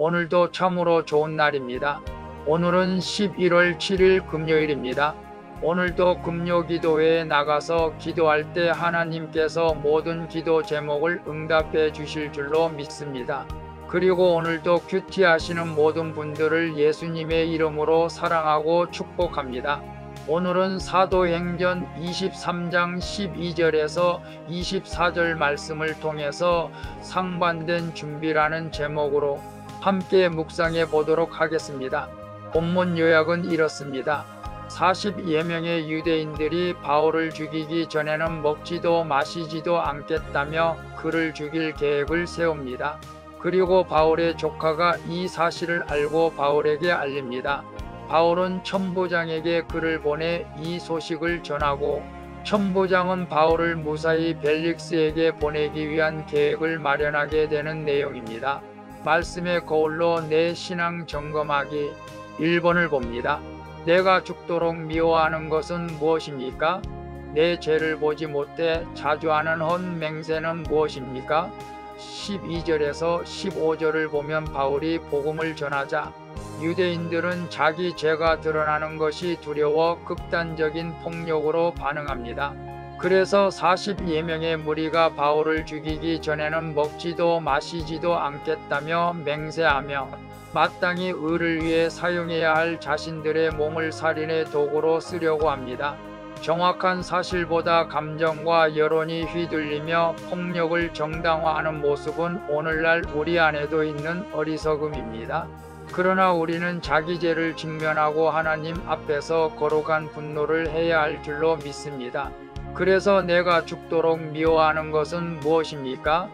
오늘도 참으로 좋은 날입니다. 오늘은 11월 7일 금요일입니다. 오늘도 금요기도회에 나가서 기도할 때 하나님께서 모든 기도 제목을 응답해 주실 줄로 믿습니다. 그리고 오늘도 큐티하시는 모든 분들을 예수님의 이름으로 사랑하고 축복합니다. 오늘은 사도행전 23장 12절에서 24절 말씀을 통해서 상반된 준비라는 제목으로 함께 묵상해 보도록 하겠습니다. 본문 요약은 이렇습니다. 40여 명의 유대인들이 바울을 죽이기 전에는 먹지도 마시지도 않겠다며 그를 죽일 계획을 세웁니다. 그리고 바울의 조카가 이 사실을 알고 바울에게 알립니다. 바울은 천부장에게 글을 보내 이 소식을 전하고 천부장은 바울을 무사히 벨릭스에게 보내기 위한 계획을 마련하게 되는 내용입니다. 말씀의 거울로 내 신앙 점검하기 1번을 봅니다. 내가 죽도록 미워하는 것은 무엇입니까? 내 죄를 보지 못해 자주 하는 헛 맹세는 무엇입니까? 12절에서 15절을 보면 바울이 복음을 전하자 유대인들은 자기 죄가 드러나는 것이 두려워 극단적인 폭력으로 반응합니다. 그래서 40여 명의 무리가 바울을 죽이기 전에는 먹지도 마시지도 않겠다며 맹세하며 마땅히 의를 위해 사용해야 할 자신들의 몸을 살인의 도구로 쓰려고 합니다. 정확한 사실보다 감정과 여론이 휘둘리며 폭력을 정당화하는 모습은 오늘날 우리 안에도 있는 어리석음입니다. 그러나 우리는 자기 죄를 직면하고 하나님 앞에서 거룩한 분노를 해야 할 줄로 믿습니다. 그래서 내가 죽도록 미워하는 것은 무엇입니까?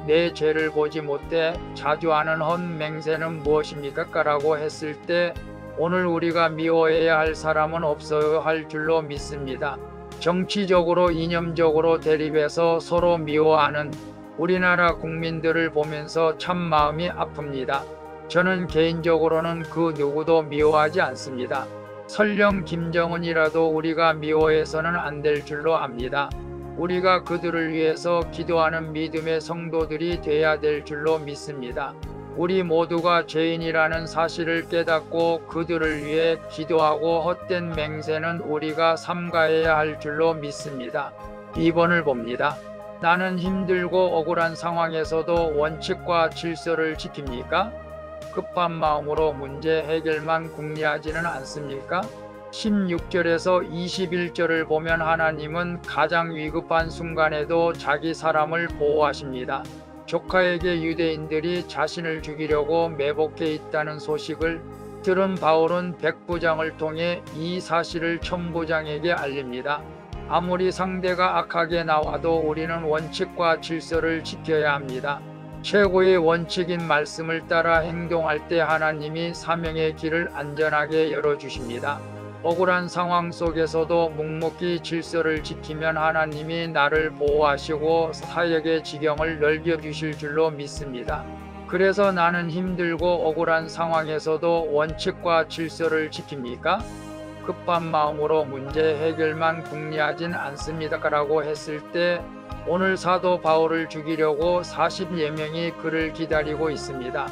내 죄를 보지 못해 자주 하는 헛 맹세는 무엇입니까? 라고 했을 때 오늘 우리가 미워해야 할 사람은 없어야 할 줄로 믿습니다. 정치적으로 이념적으로 대립해서 서로 미워하는 우리나라 국민들을 보면서 참 마음이 아픕니다. 저는 개인적으로는 그 누구도 미워하지 않습니다. 설령 김정은이라도 우리가 미워해서는 안 될 줄로 압니다. 우리가 그들을 위해서 기도하는 믿음의 성도들이 돼야 될 줄로 믿습니다. 우리 모두가 죄인이라는 사실을 깨닫고 그들을 위해 기도하고 헛된 맹세는 우리가 삼가해야 할 줄로 믿습니다. 2번을 봅니다. 나는 힘들고 억울한 상황에서도 원칙과 질서를 지킵니까? 급한 마음으로 문제 해결만 궁리하지는 않습니까? 16절에서 21절을 보면 하나님은 가장 위급한 순간에도 자기 사람을 보호하십니다. 조카에게 유대인들이 자신을 죽이려고 매복해 있다는 소식을 들은 바울은 백부장을 통해 이 사실을 천부장에게 알립니다. 아무리 상대가 악하게 나와도 우리는 원칙과 질서를 지켜야 합니다. 최고의 원칙인 말씀을 따라 행동할 때 하나님이 사명의 길을 안전하게 열어주십니다. 억울한 상황 속에서도 묵묵히 질서를 지키면 하나님이 나를 보호하시고 사역의 지경을 넓혀주실 줄로 믿습니다. 그래서 나는 힘들고 억울한 상황에서도 원칙과 질서를 지킵니까? 급한 마음으로 문제 해결만 궁리하진 않습니다. 라고 했을 때 오늘 사도 바울을 죽이려고 40여 명이 그를 기다리고 있습니다.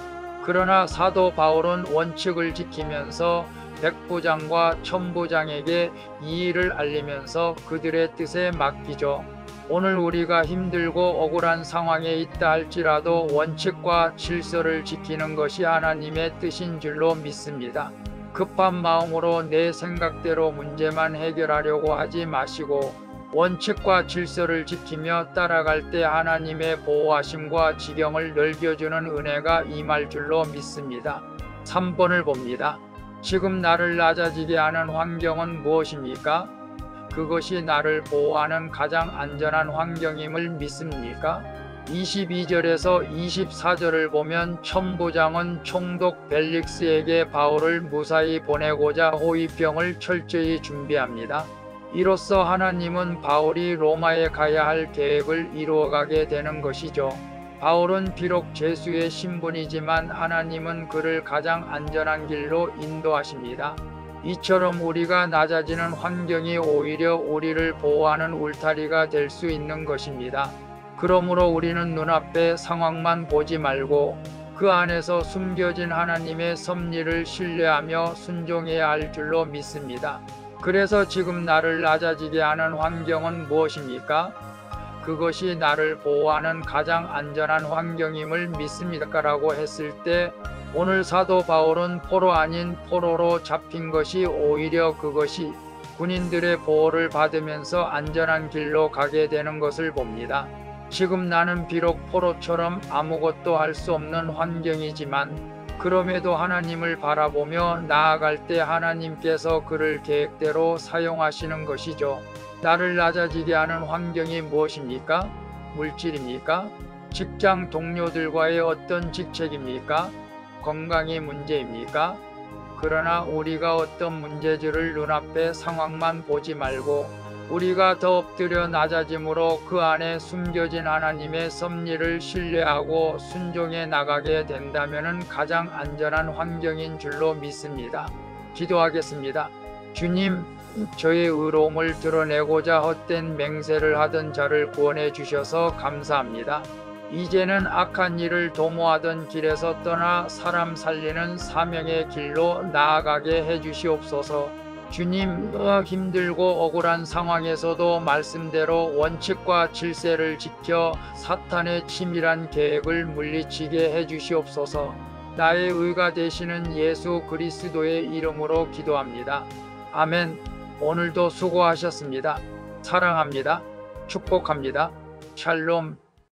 그러나 사도 바울은 원칙을 지키면서 백부장과 천부장에게 이 일을 알리면서 그들의 뜻에 맡기죠. 오늘 우리가 힘들고 억울한 상황에 있다 할지라도 원칙과 질서를 지키는 것이 하나님의 뜻인 줄로 믿습니다. 급한 마음으로 내 생각대로 문제만 해결하려고 하지 마시고 원칙과 질서를 지키며 따라갈 때 하나님의 보호하심과 지경을 넓혀주는 은혜가 임할 줄로 믿습니다. 3번을 봅니다. 지금 나를 낮아지게 하는 환경은 무엇입니까? 그것이 나를 보호하는 가장 안전한 환경임을 믿습니까? 22절에서 24절을 보면 천부장은 총독 벨릭스에게 바울을 무사히 보내고자 호위병을 철저히 준비합니다. 이로써 하나님은 바울이 로마에 가야 할 계획을 이루어가게 되는 것이죠. 바울은 비록 죄수의 신분이지만 하나님은 그를 가장 안전한 길로 인도하십니다. 이처럼 우리가 낮아지는 환경이 오히려 우리를 보호하는 울타리가 될 수 있는 것입니다. 그러므로 우리는 눈앞의 상황만 보지 말고 그 안에서 숨겨진 하나님의 섭리를 신뢰하며 순종해야 할 줄로 믿습니다. 그래서 지금 나를 낮아지게 하는 환경은 무엇입니까? 그것이 나를 보호하는 가장 안전한 환경임을 믿습니다라고 했을 때 오늘 사도 바울은 포로 아닌 포로로 잡힌 것이 오히려 그것이 군인들의 보호를 받으면서 안전한 길로 가게 되는 것을 봅니다. 지금 나는 비록 포로처럼 아무것도 할 수 없는 환경이지만 그럼에도 하나님을 바라보며 나아갈 때 하나님께서 그를 계획대로 사용하시는 것이죠. 나를 낮아지게 하는 환경이 무엇입니까? 물질입니까? 직장 동료들과의 어떤 직책입니까? 건강의 문제입니까? 그러나 우리가 어떤 문제들을 눈앞의 상황만 보지 말고 우리가 더 엎드려 낮아짐으로 그 안에 숨겨진 하나님의 섭리를 신뢰하고 순종해 나가게 된다면 가장 안전한 환경인 줄로 믿습니다. 기도하겠습니다. 주님, 저의 의로움을 드러내고자 헛된 맹세를 하던 자를 구원해 주셔서 감사합니다. 이제는 악한 일을 도모하던 길에서 떠나 사람 살리는 사명의 길로 나아가게 해 주시옵소서. 주님, 힘들고 억울한 상황에서도 말씀대로 원칙과 질서를 지켜 사탄의 치밀한 계획을 물리치게 해 주시옵소서. 나의 의가 되시는 예수 그리스도의 이름으로 기도합니다. 아멘. 오늘도 수고하셨습니다. 사랑합니다. 축복합니다. 샬롬.